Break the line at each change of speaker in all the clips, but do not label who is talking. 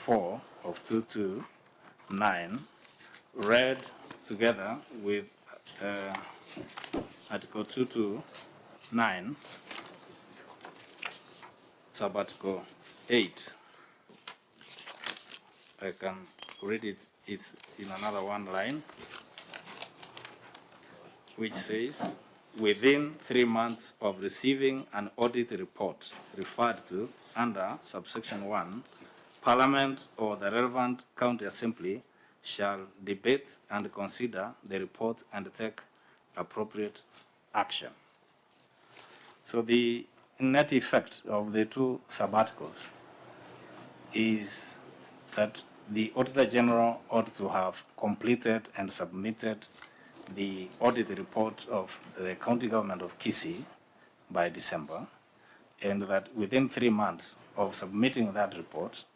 4 of 229 read together with Article 229, Sub-Article 8. I can read it. It's in another one line, which says, within 3 months of receiving an audit report referred to under subsection 1, Parliament or the relevant county assembly shall debate and consider the report and take appropriate action. So the net effect of the two sub-articles is that the Auditor General ought to have completed and submitted the audit report of the county government of Kisii by December, and that within 3 months of submitting that report,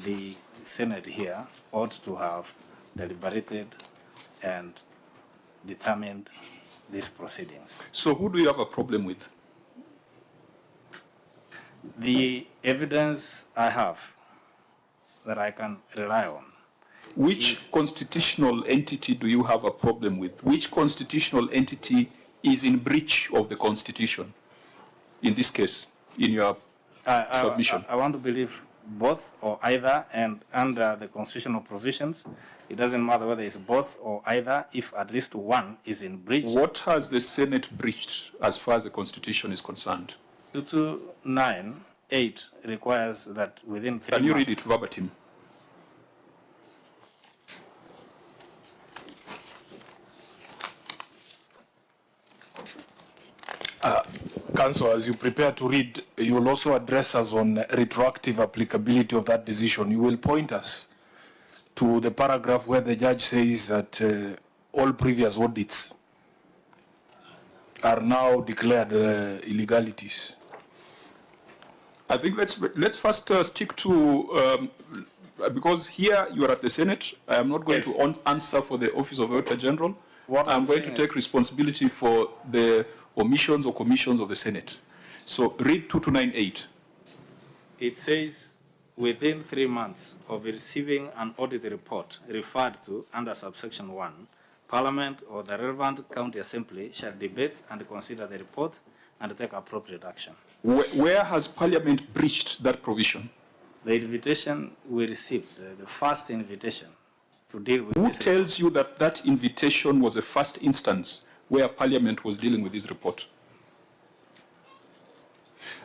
the Senate here ought to have deliberated and determined these proceedings.
So who do you have a problem with?
The evidence I have that I can rely on.
Which constitutional entity do you have a problem with? Which constitutional entity is in breach of the Constitution, in this case, in your submission?
I want to believe both or either, and under the constitutional provisions, it doesn't matter whether it's both or either, if at least one is in breach.
What has the Senate breached as far as the Constitution is concerned?
229(8) requires that within 3 months...
Can you read it verbatim?
Council, as you prepare to read, you will also address us on retroactive applicability of that decision. You will point us to the paragraph where the judge says that all previous audits are now declared illegalities.
I think let's first stick to, because here you are at the Senate, I am not going to answer for the Office of Auditor General. I'm going to take responsibility for the omissions or commissions of the Senate. So read 2298.
It says, within 3 months of receiving an audit report referred to under subsection 1, Parliament or the relevant county assembly shall debate and consider the report and take appropriate action.
Where has Parliament breached that provision?
The invitation we received, the first invitation to deal with
Who
this
tells you that that invitation was a first instance where Parliament was dealing with this report?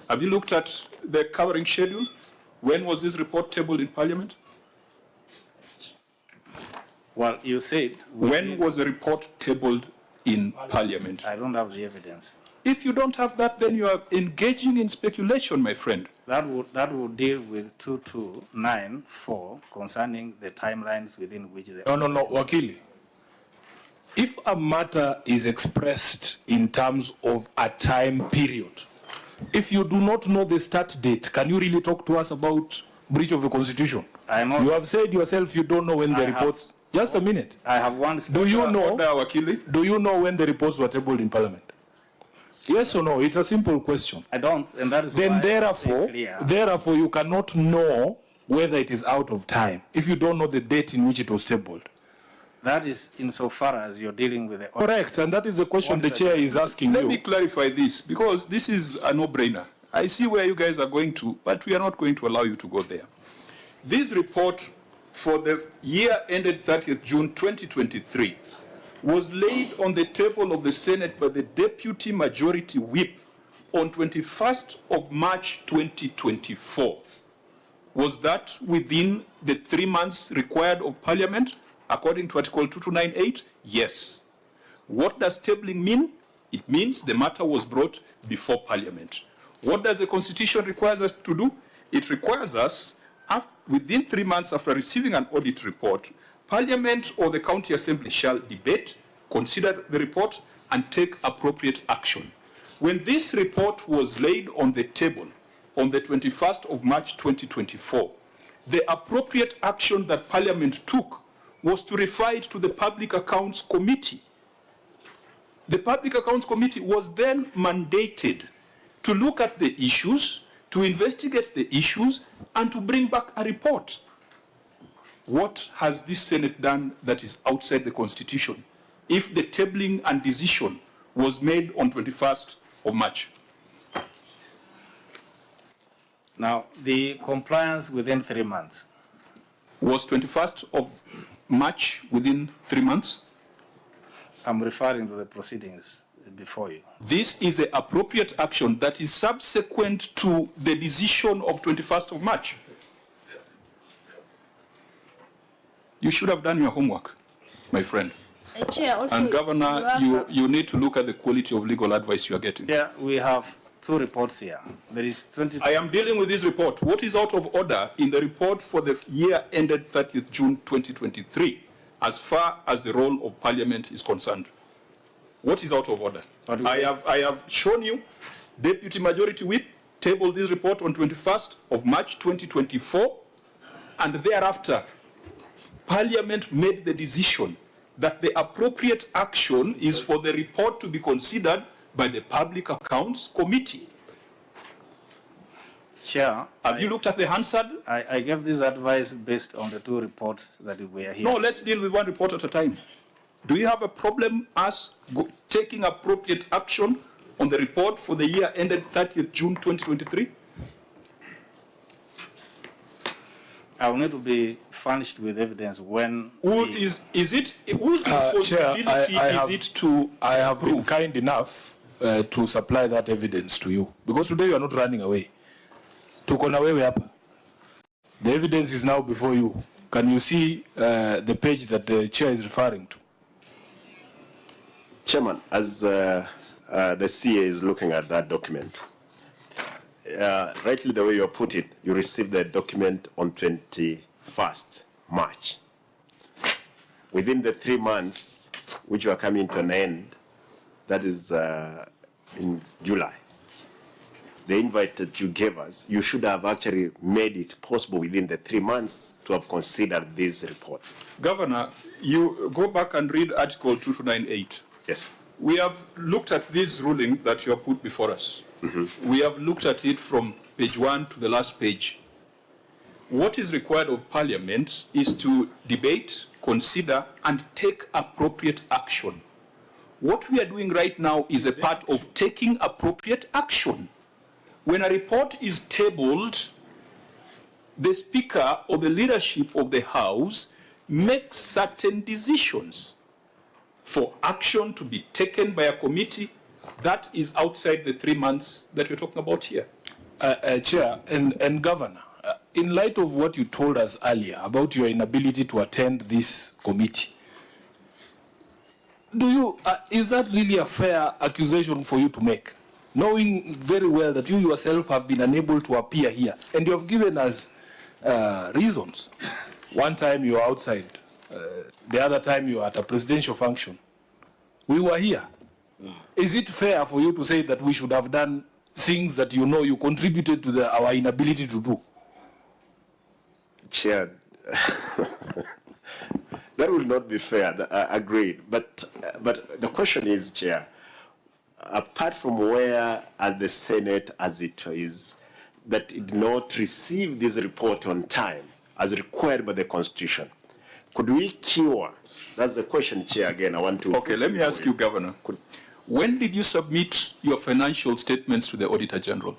Have you looked at the covering schedule? When was this report tabled in Parliament?
Well, you said...
When was the report tabled in Parliament?
I don't have the evidence.
If you don't have that, then you are engaging in speculation, my friend.
That would deal with 2294 concerning the timelines within which the...
No, Wakili. If a matter is expressed in terms of a time period, if you do not know the start date, can you really talk to us about breach of the Constitution? You have said yourself you don't know when the reports... Just a minute.
I have one...
Do you know when the reports were tabled in Parliament? Yes or no? It's a simple question.
I don't, and that is
then
why
therefore you cannot know whether it is out of time if you don't know the date in which it was tabled.
That is insofar as you're dealing with the...
Correct, and that is the question the chair is asking you.
Let me clarify this, because this is a no-brainer. I see where you guys are going to, but we are not going to allow you to go there. This report for the year ended 30th June 2023 was laid on the table of the Senate by the Deputy Majority Whip on 21st of March 2024. Was that within the 3 months required of Parliament, according to Article 2298? Yes. What does tabling mean? It means the matter was brought before Parliament. What does the Constitution require us to do? It requires us, within 3 months after receiving an audit report, Parliament or the County Assembly shall debate, consider the report, and take appropriate action. When this report was laid on the table on the 21st of March 2024, the appropriate action that Parliament took was to refer it to the Public Accounts Committee. The Public Accounts Committee was then mandated to look at the issues, to investigate the issues, and to bring back a report. What has this Senate done that is outside the Constitution if the tabling and decision was made on 21st of March?
Now, the compliance within 3 months.
Was 21st of March within 3 months?
I'm referring to the proceedings before you.
This is the appropriate action that is subsequent to the decision of 21st of March. You should have done your homework, my friend.
Chair, also,
And Governor, you need to look at the quality of legal advice you are getting.
Yeah, we have 2 reports here. There is 20.
I am dealing with this report. What is out of order in the report for the year ended 30th June 2023, as far as the role of Parliament is concerned? What is out of order? I have shown you, Deputy Majority Whip tabled this report on 21st of March 2024, and thereafter, Parliament made the decision that the appropriate action is for the report to be considered by the Public Accounts Committee.
Chair,
Have you looked at the Hansard?
I gave this advice based on the 2 reports that were here.
No, let's deal with one report at a time. Do you have a problem us taking appropriate action on the report for the year ended 30th June 2023?
I will need to be furnished with evidence when.
Whose responsibility
Chair,
is it to
I have been
prove?
kind enough to supply that evidence to you. Because today you are not running away. Tuko na wewe hapa. The evidence is now before you. Can you see the page that the chair is referring to?
Chairman, as the CA is looking at that document, rightly the way you put it, you received the document on 21st March. Within the 3 months, which are coming to an end, that is in July, the invite that you gave us, you should have actually made it possible within the 3 months to have considered these reports.
Governor, you go back and read Article 2298.
Yes.
We have looked at this ruling that you have put before us. We have looked at it from page 1 to the last page. What is required of Parliament is to debate, consider, and take appropriate action. What we are doing right now is a part of taking appropriate action. When a report is tabled, the Speaker or the leadership of the House makes certain decisions for action to be taken by a committee that is outside the 3 months that we're talking about here.
Chair and Governor, in light of what you told us earlier about your inability to attend this committee, is that really a fair accusation for you to make? Knowing very well that you yourself have been unable to appear here, and you have given us reasons. One time you were outside, the other time you were at a presidential function. We were here. Is it fair for you to say that we should have done things that you know you contributed to our inability to do?
Chair, that will not be fair. Agreed. But the question is, Chair, apart from where at the Senate as it is, that it did not receive this report on time as required by the Constitution, could we cure? That's the question, Chair, again. I want to...
Okay, let me ask you, Governor. When did you submit your financial statements to the Auditor General?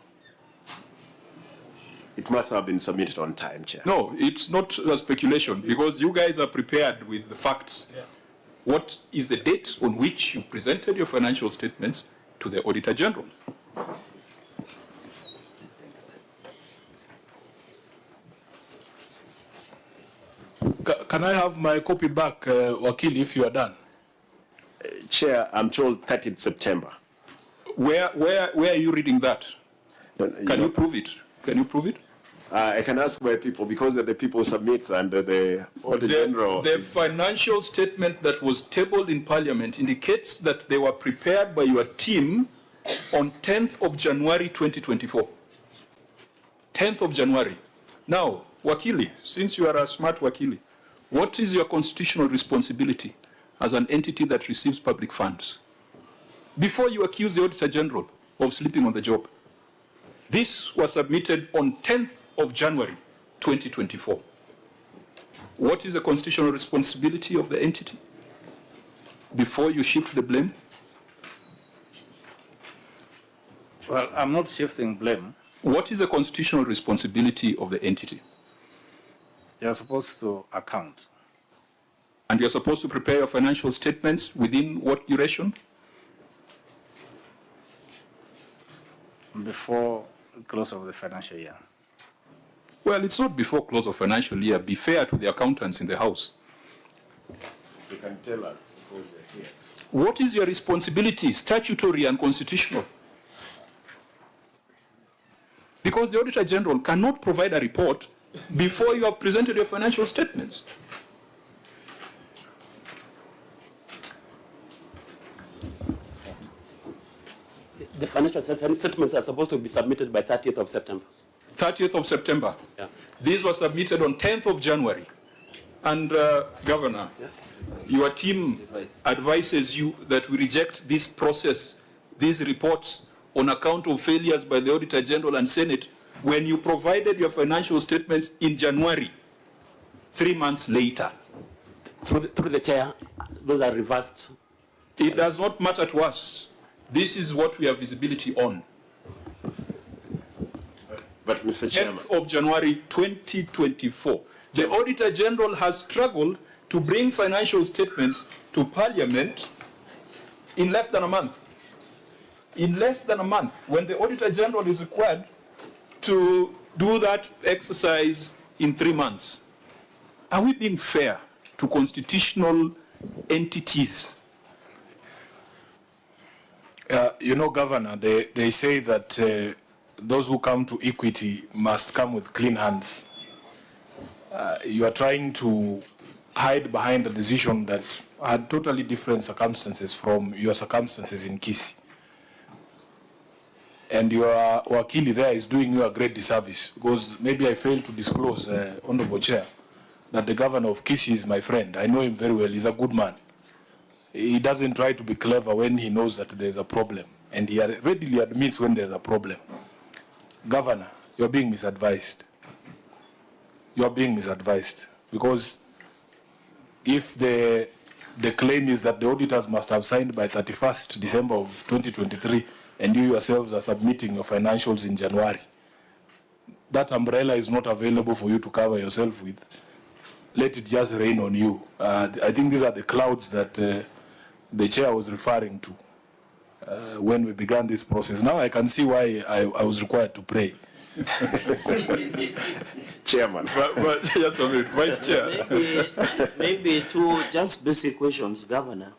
It must have been submitted on time, Chair.
No, it's not a speculation, because you guys are prepared with the facts. Yeah. What is the date on which you presented your financial statements to the Auditor General?
Can I have my copy back, Wakili, if you are done?
Chair, I'm told 30th September.
Where are you reading that? Can you prove it? Can you prove it?
I can ask my people, because they're the people who submit under the Auditor General.
The financial statement that was tabled in Parliament indicates that they were prepared by your team on 10th of January 2024. 10th of January. Now, Wakili, since you are a smart Wakili, what is your constitutional responsibility as an entity that receives public funds? Before you accuse the Auditor General of sleeping on the job, this was submitted on 10th of January 2024. What is the constitutional responsibility of the entity? Before you shift the blame?
Well, I'm not shifting blame.
What is the constitutional responsibility of the entity?
They are supposed to account.
And you're supposed to prepare your financial statements within what duration?
Before the close of the financial year.
Well, it's not before close of financial year. Be fair to the accountants in the house.
You can tell us because they're here.
What is your responsibility, statutory and constitutional? Because the Auditor General cannot provide a report before you have presented your financial statements.
The financial statements are supposed to be submitted by 30th of September.
30th of September.
Yeah.
These were submitted on 10th of January. And Governor, your team advises you that we reject this process, these reports, on account of failures by the Auditor General and Senate when you provided your financial statements in January, 3 months later.
Through the chair, those are reversed.
It does not matter to us. This is what we have visibility on.
But Mr. Chairman,
10th of January 2024. The Auditor General has struggled to bring financial statements to Parliament in less than a month. In less than a month, when the Auditor General is required to do that exercise in 3 months. Are we being fair to constitutional entities?
You know, Governor, they say that those who come to equity must come with clean hands. You are trying to hide behind a decision that had totally different circumstances from your circumstances in Kisii. And your wakili there is doing you a great disservice, because maybe I failed to disclose, Honorable Chair, that the governor of Kisii is my friend. I know him very well. He's a good man. He doesn't try to be clever when he knows that there's a problem, and he readily admits when there's a problem. Governor, you're being misadvised. You're being misadvised, because if the claim is that the auditors must have signed by 31st December of 2023, and you yourselves are submitting your financials in January, that umbrella is not available for you to cover yourself with. Let it just rain on you. I think these are the clouds that the chair was referring to when we began this process. Now I can see why I was required to pray.
Chairman.
But just a minute, Vice Chair.
Maybe two just basic questions, Governor.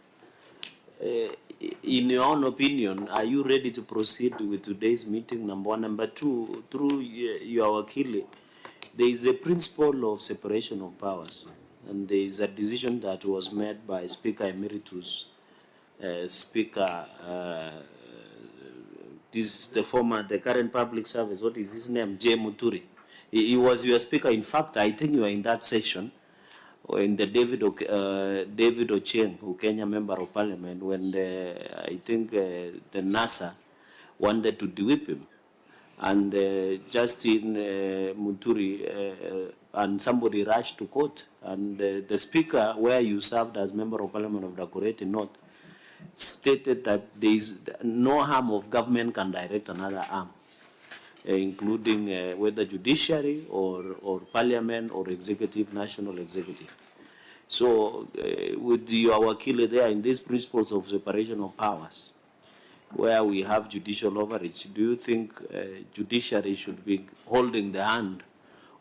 In your own opinion, are you ready to proceed with today's meeting, number one? Number two, through your wakili, there is a principle of separation of powers, and there is a decision that was made by Speaker Emeritus, the current public service, what is his name, J. Muturi. He was your speaker. In fact, I think you were in that session, in the David Ochieng, who Kenya member of parliament, when I think the NASA wanted to de-whip him. And Justin Muturi and somebody rushed to court. And the speaker, where you served as member of parliament of Dakureti North, stated that there is no arm of government can direct another arm, including whether judiciary or parliament or executive, national executive. So with your wakili there in these principles of separation of powers, where we have judicial overreach, do you think judiciary should be holding the hand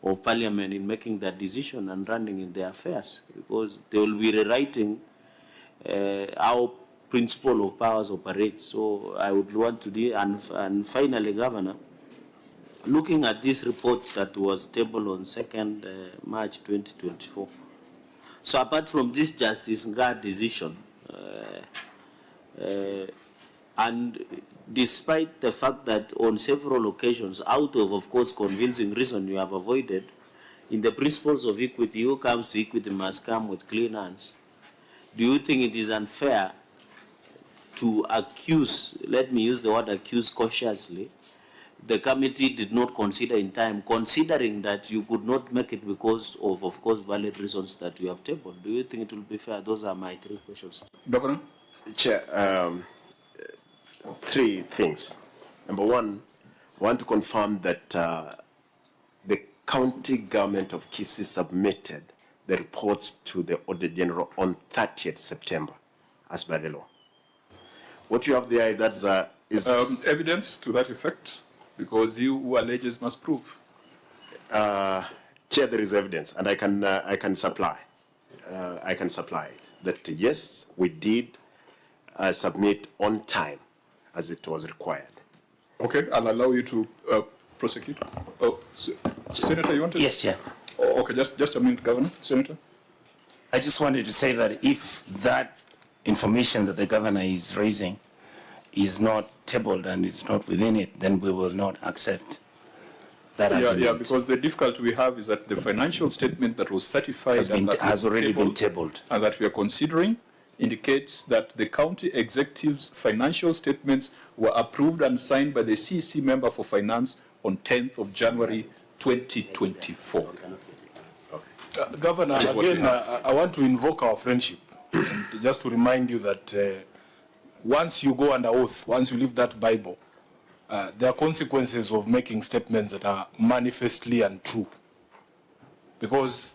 of parliament in making that decision and running in their affairs? Because they will be rewriting how principle of powers operates. So I would want to do, and finally, Governor, looking at this report that was tabled on 2nd March 2024, so apart from this Justice Nga decision, and despite the fact that on several occasions, out of course, convincing reason you have avoided, in the principles of equity, who comes to equity must come with clean hands. Do you think it is unfair to accuse, let me use the word accuse cautiously, the committee did not consider in time, considering that you could not make it because of course, valid reasons that you have tabled? Do you think it will be fair? Those are my 3 questions.
Governor?
Chair, 3 things. Number one, I want to confirm that the county government of Kisii submitted the reports to the Auditor General on 30th September, as by the law. What you have there, that's is
Evidence to that effect, because you who alleges must prove.
Chair, there is evidence, and I can supply. I can supply that yes, we did submit on time, as it was required.
Okay, I'll allow you to prosecute. Oh, Senator, you wanted?
Yes, Chair.
Oh, okay, just a minute, Governor. Senator.
I just wanted to say that if that information that the governor is raising is not tabled and it's not within it, then we will not accept that argument.
Yeah, because the difficulty we have is that the financial statement that was certified
has already been tabled,
and that we are considering indicates that the county executive's financial statements were approved and signed by the CEC member for finance on 10th of January 2024.
Governor, again, I want to invoke our friendship, and just to remind you that once you go under oath, once you leave that Bible, there are consequences of making statements that are manifestly untrue. Because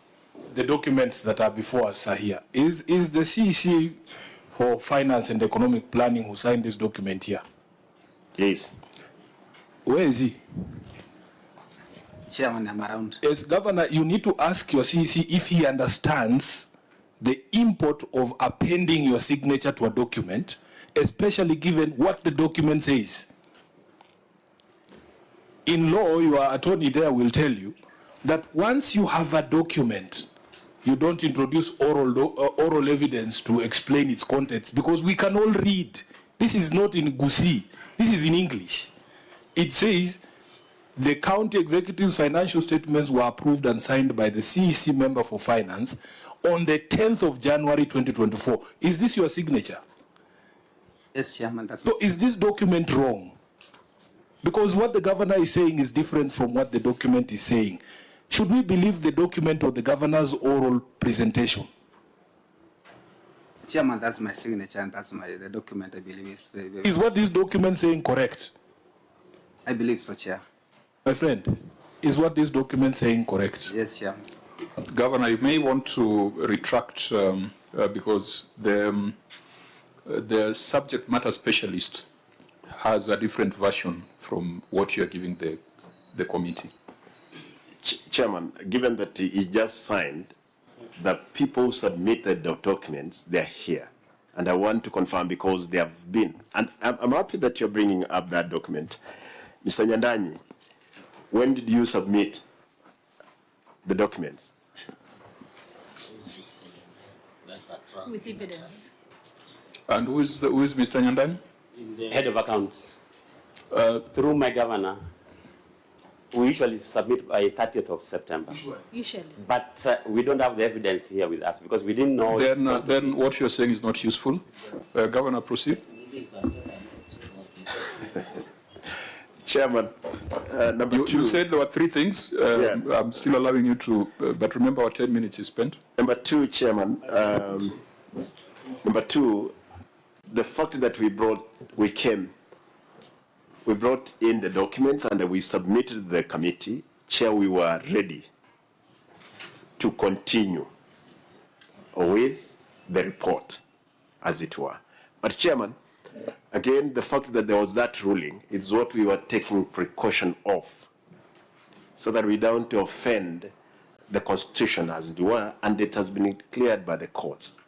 the documents that are before us are here. Is the CEC for Finance and Economic Planning who signed this document here?
Yes.
Where is he?
Chairman, I'm around.
As Governor, you need to ask your CEC if he understands the import of appending your signature to a document, especially given what the document says. In law, your attorney there will tell you that once you have a document, you don't introduce oral evidence to explain its contents, because we can all read. This is not in Gusi. This is in English. It says the county executive's financial statements were approved and signed by the CEC member for finance on the 10th of January 2024. Is this your signature?
Yes, Chairman. That's
So is this document wrong? Because what the governor is saying is different from what the document is saying. Should we believe the document or the governor's oral presentation?
Chairman, that's my signature, and that's the document. I believe is very, very.
Is what this document saying correct?
I believe so, Chair.
My friend, is what this document saying correct?
Yes, Chairman.
Governor, you may want to retract because the subject matter specialist has a different version from what you are giving the committee.
Chairman, given that he just signed, the people who submitted the documents, they're here. And I want to confirm because they have been. And I'm happy that you're bringing up that document. Mr. Nyandanyi, when did you submit the documents?
With evidence.
And who is Mr. Nyandanyi?
Head of accounts. Through my governor, we usually submit by 30th of September.
Usually.
But we don't have the evidence here with us because we didn't know.
Then what you're saying is not useful. Governor, proceed.
Chairman, number two.
You said there were 3 things. I'm still allowing you to, but remember our 10 minutes is spent.
Number 2, Chairman. Number 2, the fact that we brought in the documents and we submitted to the committee. Chair, we were ready to continue with the report, as it were. But Chairman, again, the fact that there was that ruling is what we were taking precaution of, so that we don't offend the Constitution, as it were, and it has been cleared by the courts.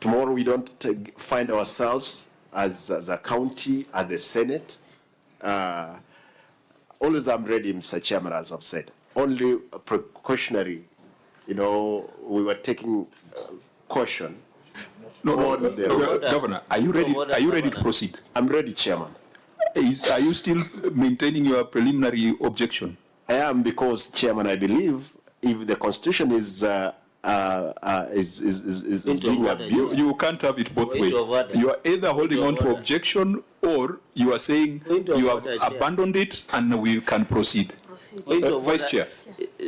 Tomorrow we don't find ourselves as a county, as the Senate. Always I'm ready, Mr. Chairman, as I've said. Only precautionary, we were taking caution.
Governor, are you ready? Are you ready to proceed?
I'm ready, Chairman.
Are you still maintaining your preliminary objection?
I am, because, Chairman, I believe if the Constitution is is
Into
being
order,
abused.
You can't have it both
Point
ways.
of order.
You are either holding
Point
on
of
to
order.
objection, or you are saying
Point of
you have
order, Chair.
abandoned it and we can proceed.
Point of
Vice
order.
Chair.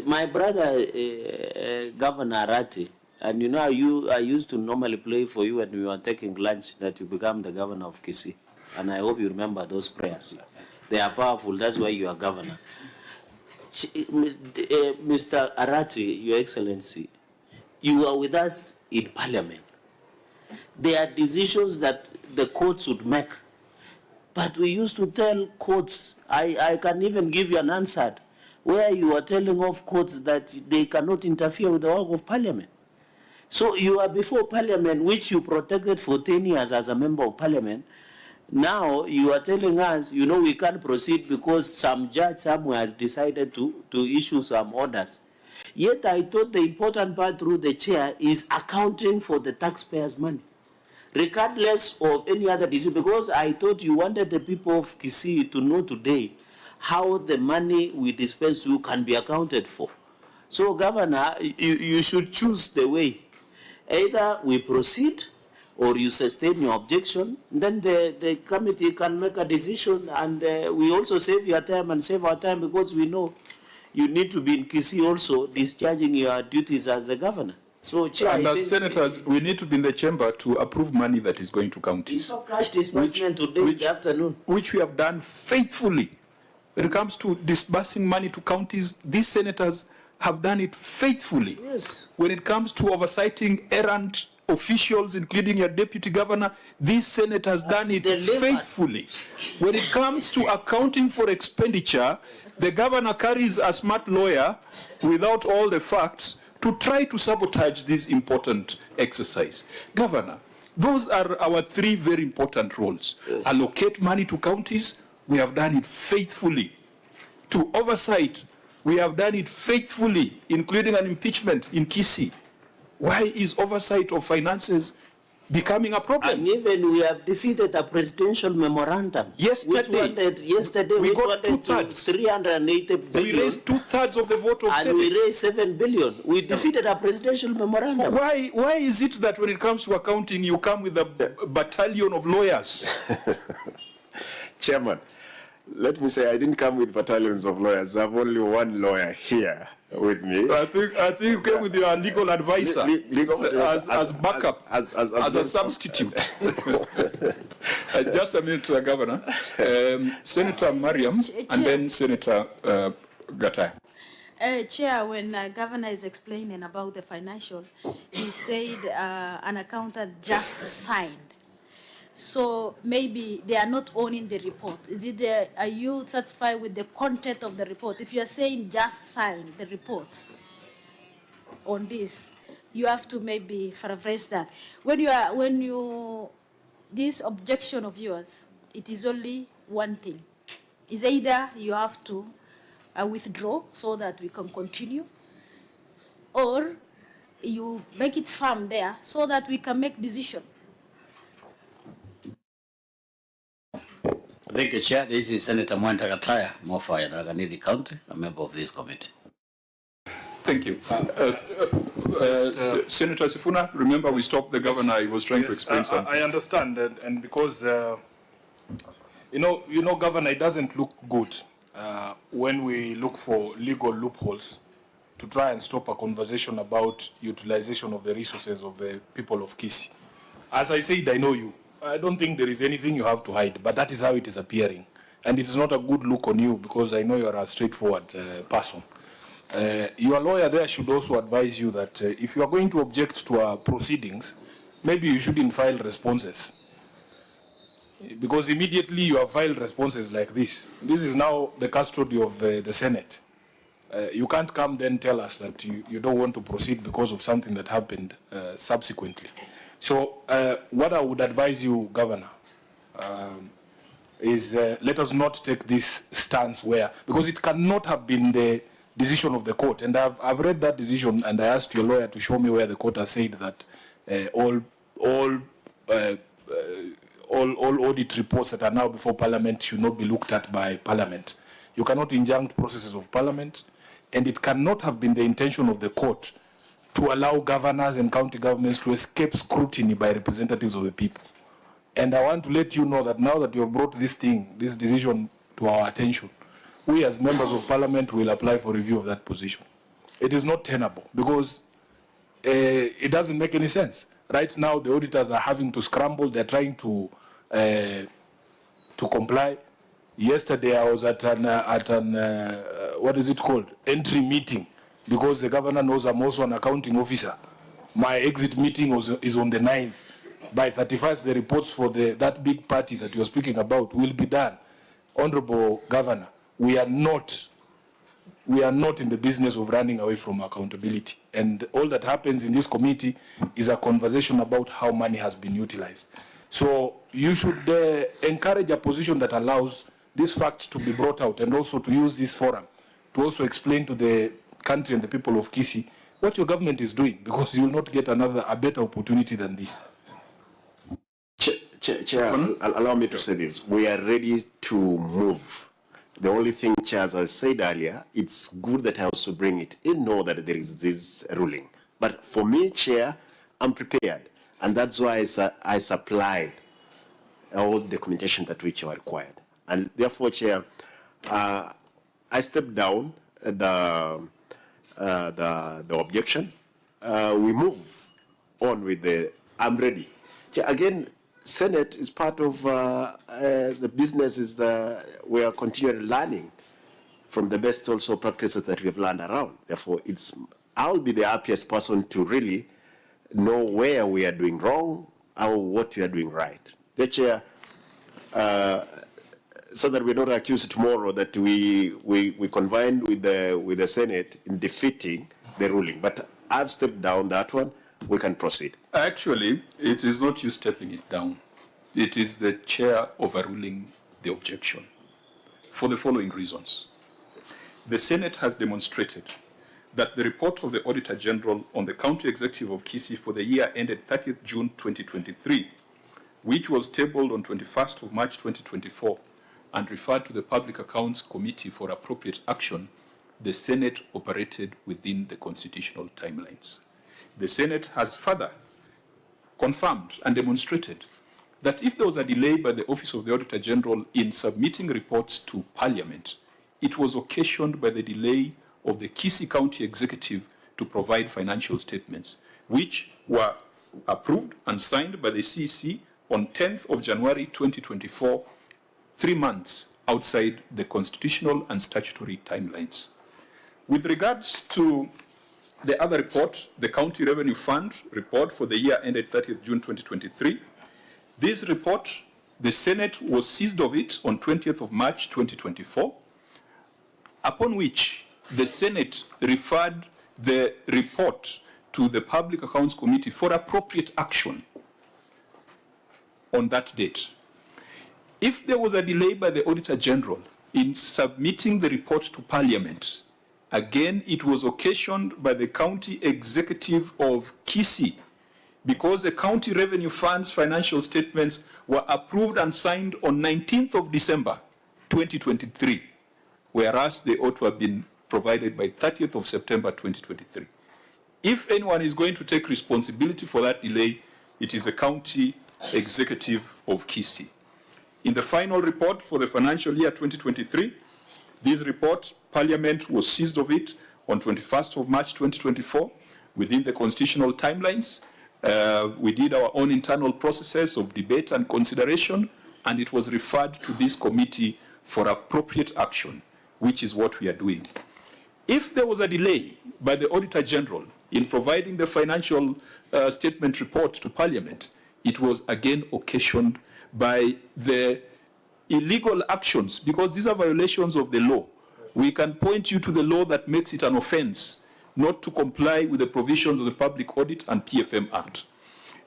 My brother, Governor Arati, and you know, I used to normally play for you when we were taking lunch that you become the governor of Kisii. And I hope you remember those prayers. They are powerful, that's why you are governor. Mr. Arati, Your Excellency, you are with us in Parliament. There are decisions that the courts would make. But we used to tell courts, I can even give you an answer, where you are telling off courts that they cannot interfere with the work of Parliament. So you are before Parliament, which you protected for 10 years as a member of Parliament. Now you are telling us, you know, we can't proceed because some judge somewhere has decided to issue some orders. Yet I thought the important part through the chair is accounting for the taxpayers' money, regardless of any other decision, because I thought you wanted the people of Kisii to know today how the money we dispense to can be accounted for. So, Governor, you should choose the way. Either we proceed or you sustain your objection, then the committee can make a decision, and we also save your time and save our time, because we know you need to be in Kisii also discharging your duties as the governor. So, Chair,
And as senators, we need to be in the chamber to approve money that is going to counties.
saw cash disbursement today in the afternoon.
Which we have done faithfully. When it comes to disbursing money to counties, these senators have done it faithfully.
Yes.
When it comes to oversighting errant officials, including your deputy governor, this Senate has done it faithfully. When it comes to accounting for expenditure, the governor carries a smart lawyer without all the facts to try to sabotage this important exercise. Governor, those are our three very important roles. Yes. Allocate money to counties, we have done it faithfully. To oversight, we have done it faithfully, including an impeachment in Kisii. Why is oversight of finances becoming a problem?
And even we have defeated a presidential memorandum.
Yesterday, we got 2/3.
380 billion.
We raised 2/3 of the vote of Senate.
And we raised 7 billion. We defeated a presidential memorandum.
Why is it that when it comes to accounting, you come with a battalion of lawyers?
Chairman, let me say I didn't come with battalions of lawyers. I have only one lawyer here with me.
I think you came with your legal advisor as backup, as a substitute. Just a minute, Governor. Senator Mariam, and then Senator Gatai.
Chair, when Governor is explaining about the financial, he said an accountant just signed. So maybe they are not owning the report. Is it? Are you satisfied with the content of the report? If you are saying just sign the report on this, you have to maybe paraphrase that. This objection of yours, it is only one thing. Is either you have to withdraw so that we can continue, or you make it firm there so that we can make decision.
Thank you, Chair. This is Senator Mwenda Gataya, Mofaya, Draganidi County, a member of this committee.
Thank you. Senator Sifuna, remember we stopped the governor. He was trying to explain something.
I understand, and because you know, Governor, it doesn't look good when we look for legal loopholes to try and stop a conversation about utilization of the resources of the people of Kisii. As I said, I know you. I don't think there is anything you have to hide, but that is how it is appearing. And it is not a good look on you, because I know you are a straightforward person. Your lawyer there should also advise you that if you are going to object to our proceedings, maybe you shouldn't file responses. Because immediately you have filed responses like this. This is now the custody of the Senate. You can't come then tell us that you don't want to proceed because of something that happened subsequently. So what I would advise you, Governor, is let us not take this stance where, because it cannot have been the decision of the court. And I've read that decision, and I asked your lawyer to show me where the court has said that all audit reports that are now before Parliament should not be looked at by Parliament. You cannot injunct processes of Parliament, and it cannot have been the intention of the court to allow governors and county governments to escape scrutiny by representatives of the people. And I want to let you know that now that you have brought this decision to our attention, we as members of parliament will apply for review of that position. It is not tenable because it doesn't make any sense. Right now, the auditors are having to scramble. They're trying to comply. Yesterday, I was at an what is it called? Entry meeting, because the governor knows I'm also an accounting officer. My exit meeting is on the 9th. By 31st, the reports for that big party that you're speaking about will be done. Honorable Governor, we are not in the business of running away from accountability. And all that happens in this committee is a conversation about how money has been utilized. So you should encourage a position that allows these facts to be brought out, and also to use this forum to also explain to the country and the people of Kisii what your government is doing, because you will not get a better opportunity than this.
Chair, allow me to say this. We are ready to move. The only thing, Chair, as I said earlier, it's good that I also bring it in, know that there is this ruling. But for me, Chair, I'm prepared. And that's why I supplied all the documentation that which are required. And therefore, Chair, I stepped down the objection. We move on with I'm ready. Chair, again, Senate is part of the business. We are continually learning from the best also practices that we have learned around. Therefore, I'll be the happiest person to really know where we are doing wrong or what we are doing right. The Chair, so that we're not accused tomorrow that we convened with the Senate in defeating the ruling. But I've stepped down that one. We can proceed.
Actually, it is not you stepping it down. It is the chair overruling the objection for the following reasons. The Senate has demonstrated that the report of the Auditor General on the County Executive of Kisii for the year ended 30th June 2023, which was tabled on 21st of March 2024 and referred to the Public Accounts Committee for appropriate action, the Senate operated within the constitutional timelines. The Senate has further confirmed and demonstrated that if there was a delay by the Office of the Auditor General in submitting reports to Parliament, it was occasioned by the delay of the Kisii County Executive to provide financial statements, which were approved and signed by the CEC on 10th of January 2024, 3 months outside the constitutional and statutory timelines. With regards to the other report, the County Revenue Fund report for the year ended 30th June 2023, this report, the Senate was seized of it on 20th of March 2024, upon which the Senate referred the report to the Public Accounts Committee for appropriate action on that date. If there was a delay by the Auditor General in submitting the report to Parliament, again, it was occasioned by the County Executive of Kisii, because the County Revenue Fund's financial statements were approved and signed on 19th of December 2023, whereas they ought to have been provided by 30th of September 2023. If anyone is going to take responsibility for that delay, it is the County Executive of Kisii. In the final report for the financial year 2023, this report, Parliament was seized of it on 21st of March 2024 within the constitutional timelines. We did our own internal processes of debate and consideration, and it was referred to this committee for appropriate action, which is what we are doing. If there was a delay by the Auditor General in providing the financial statement report to Parliament, it was again occasioned by the illegal actions, because these are violations of the law. We can point you to the law that makes it an offense not to comply with the provisions of the Public Audit and PFM Act.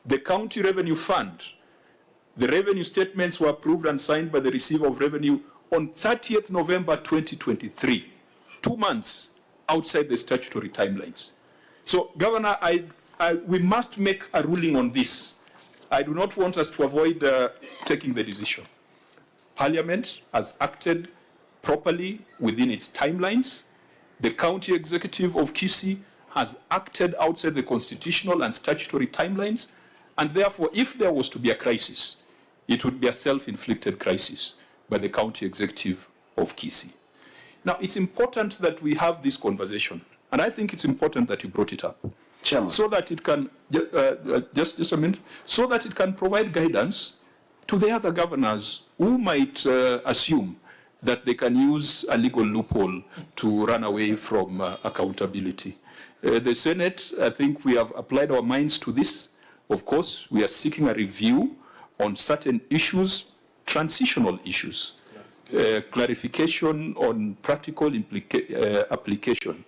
The County Revenue Fund, the revenue statements were approved and signed by the receiver of revenue on 30th November 2023, 2 months outside the statutory timelines. So, Governor, we must make a ruling on this. I do not want us to avoid taking the decision. Parliament has acted properly within its timelines. The County Executive of Kisii has acted outside the constitutional and statutory timelines, and therefore, if there was to be a crisis, it would be a self-inflicted crisis by the county executive of Kisii. Now, it's important that we have this conversation, and I think it's important that you brought it up.
Chairman.
So that it can, just a minute, so that it can provide guidance to the other governors who might assume that they can use a legal loophole to run away from accountability. The Senate, I think we have applied our minds to this. Of course, we are seeking a review on certain issues, transitional issues, clarification on practical application.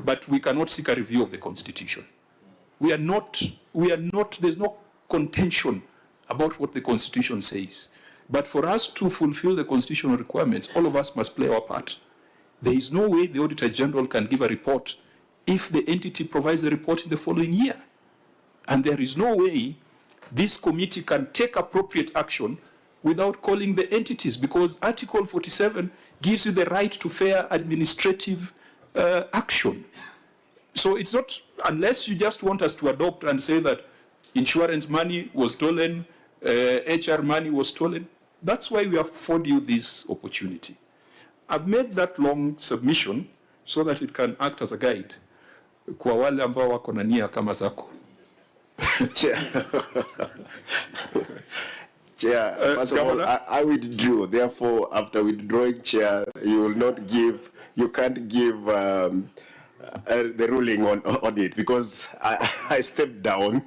But we cannot seek a review of the Constitution. We are not, there's no contention about what the Constitution says. But for us to fulfill the constitutional requirements, all of us must play our part. There is no way the Auditor General can give a report if the entity provides a report in the following year. And there is no way this committee can take appropriate action without calling the entities, because Article 47 gives you the right to fair administrative action. So it's not, unless you just want us to adopt and say that insurance money was stolen, HR money was stolen. That's why we afford you this opportunity. I've made that long submission so that it can act as a guide kwa wale ambao wako na nia kama zako.
Chair, first of all, I withdrew. Therefore, after withdrawing, Chair, you can't give the ruling on it, because I stepped down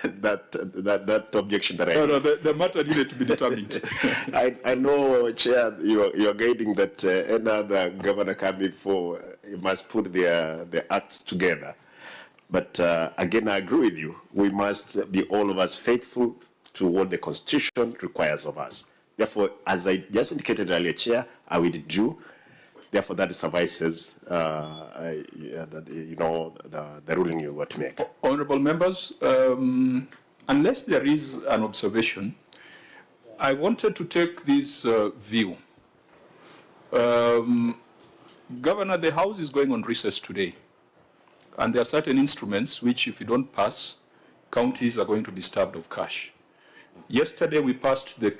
that objection that I
No, the matter needed to be determined.
I know, Chair, you're guiding that another governor coming for must put their acts together. But again, I agree with you. We must be all of us faithful to what the Constitution requires of us. Therefore, as I just indicated earlier, Chair, I withdrew. Therefore, that suffices, the ruling you were to make.
Honourable members, unless there is an observation, I wanted to take this view. Governor, the House is going on recess today, and there are certain instruments which, if you don't pass, counties are going to be starved of cash. Yesterday, we passed the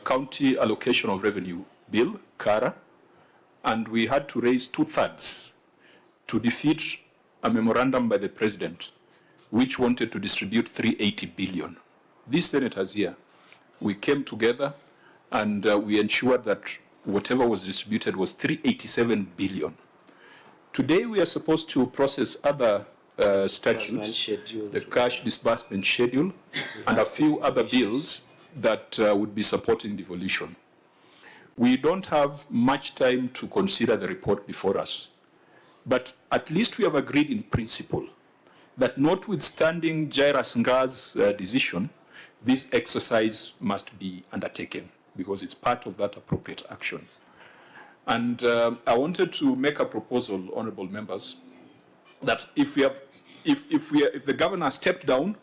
County Allocation of Revenue Bill, CARA, and we had to raise 2/3 to defeat a memorandum by the President, which wanted to distribute 380 billion. These senators here, we came together and we ensured that whatever was distributed was 387 billion. Today we are supposed to process other statutes, the cash disbursement schedule, and a few other bills that would be supporting devolution. We don't have much time to consider the report before us, but at least we have agreed in principle that notwithstanding Jairus Nga's decision, this exercise must be undertaken because it's part of that appropriate action. And I wanted to make a proposal, honourable members, that if the governor stepped down,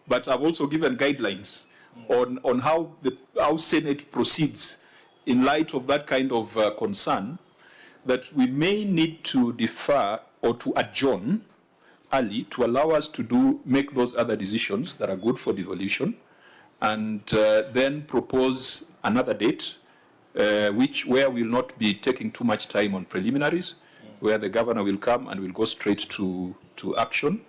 but I've also given guidelines on how Senate proceeds in light of that kind of concern, that we may need to defer or to adjourn early to allow us to make those other decisions that are good for devolution, and then propose another date where we'll not be taking too much time on preliminaries, where the governor will come and will go straight to action.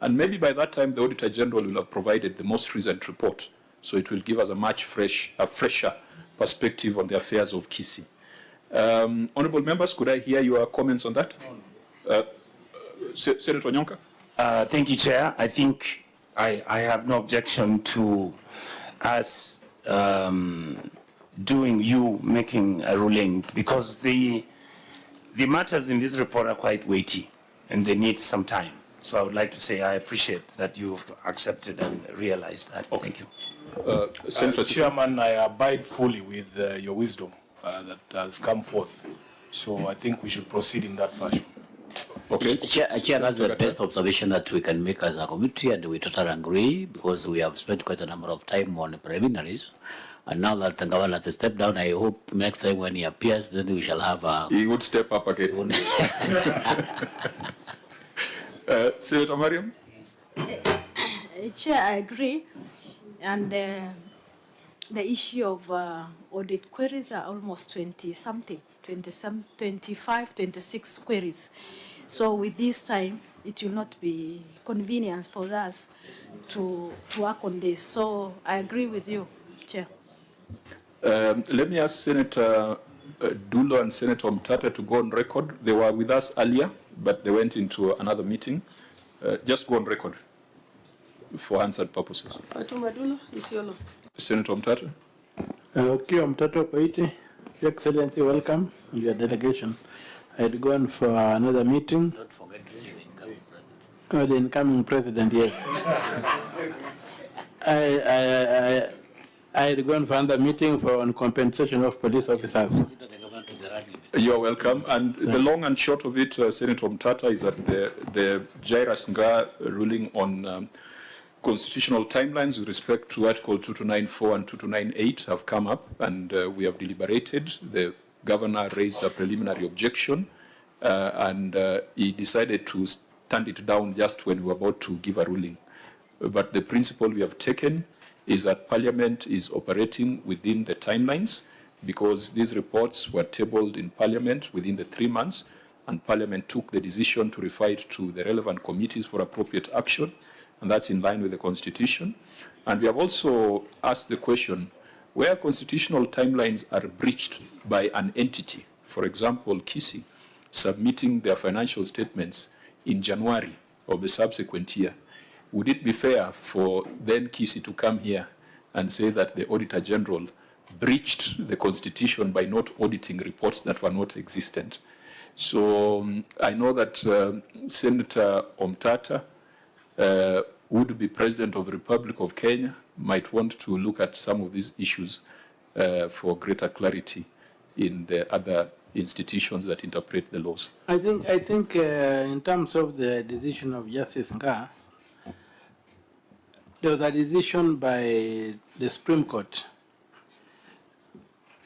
And maybe by that time, the Auditor General will have provided the most recent report, so it will give us a fresher perspective on the affairs of Kisii. Honourable members, could I hear your comments on that? Senator Nyonka?
Thank you, Chair. I think I have no objection to us making a ruling, because the matters in this report are quite weighty and they need some time. So I would like to say I appreciate that you've accepted and realized that. Okay. Thank you.
Senator Chairman, I abide fully with your wisdom that has come forth. So I think we should proceed in that fashion.
Okay. Chair, that's the best observation that we can make as a committee, and we totally agree, because we have spent quite a number of time on the preliminaries. And now that the governor has stepped down, I hope next time when he appears, then we shall have a...
He would step up again. Senator Mariam?
Chair, I agree. And the issue of audit queries are almost 20-something, 25, 26 queries. So with this time, it will not be convenient for us to work on this. So I agree with you, Chair.
Let me ask Senator Dulo and Senator Mutata to go on record. They were with us earlier, but they went into another meeting. Just go on record for answered purposes.
Fatuma Dulo, Isiolo.
Senator Mutata.
Okay, Mutata Koiti, Your Excellency, welcome, your delegation. I had gone for another meeting.
Don't forget to see the incoming president.
Oh, the incoming president, yes. I had gone for another meeting for on compensation of police officers.
You are welcome. And the long and short of it, Senator Mutata, is that the Jairus Nga ruling on constitutional timelines with respect to Article 2294 and 2298 have come up, and we have deliberated. The governor raised a preliminary objection, and he decided to stand it down just when we were about to give a ruling. But the principle we have taken is that Parliament is operating within the timelines, because these reports were tabled in Parliament within the 3 months, and Parliament took the decision to refer it to the relevant committees for appropriate action, and that's in line with the Constitution. And we have also asked the question, where constitutional timelines are breached by an entity, for example, KISI, submitting their financial statements in January of the subsequent year, would it be fair for then KISI to come here and say that the Auditor General breached the Constitution by not auditing reports that were not existent? So I know that Senator Omtata would be President of the Republic of Kenya, might want to look at some of these issues for greater clarity in the other institutions that interpret the laws.
I think in terms of the decision of Justice Nga, there was a decision by the Supreme Court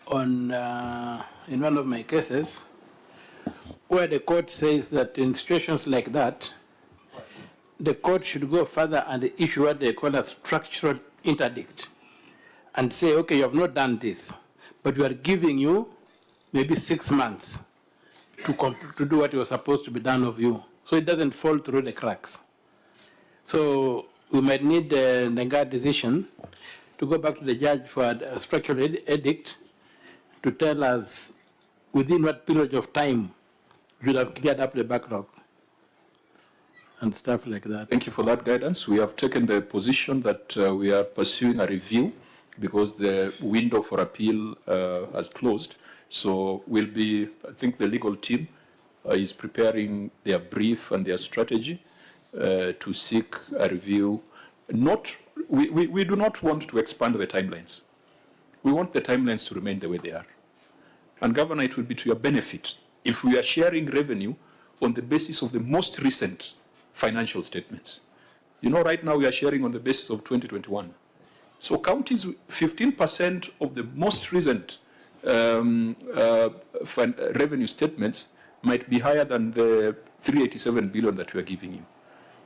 on in one of my cases where the court says that in situations like that, the court should go further and issue what they call a structural interdict and say, okay, you have not done this, but we are giving you maybe 6 months to do what was supposed to be done of you, so it doesn't fall through the cracks. So we might need the Nga decision to go back to the judge for a structural edict to tell us within what period of time we should have cleared up the backlog and stuff like that.
Thank you for that guidance. We have taken the position that we are pursuing a review because the window for appeal has closed. So we'll be, I think the legal team is preparing their brief and their strategy to seek a review. We do not want to expand the timelines. We want the timelines to remain the way they are. And Governor, it will be to your benefit if we are sharing revenue on the basis of the most recent financial statements. You know, right now we are sharing on the basis of 2021. So counties, 15% of the most recent revenue statements might be higher than the 387 billion that we are giving you.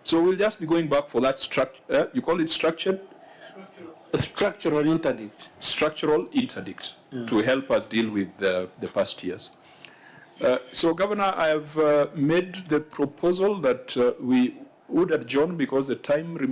So we'll just be going back for that structure. You call it structured?
Structural interdict.
Structural interdict to help us deal with the past years. So, Governor, I have made the proposal that we would adjourn because the time remains.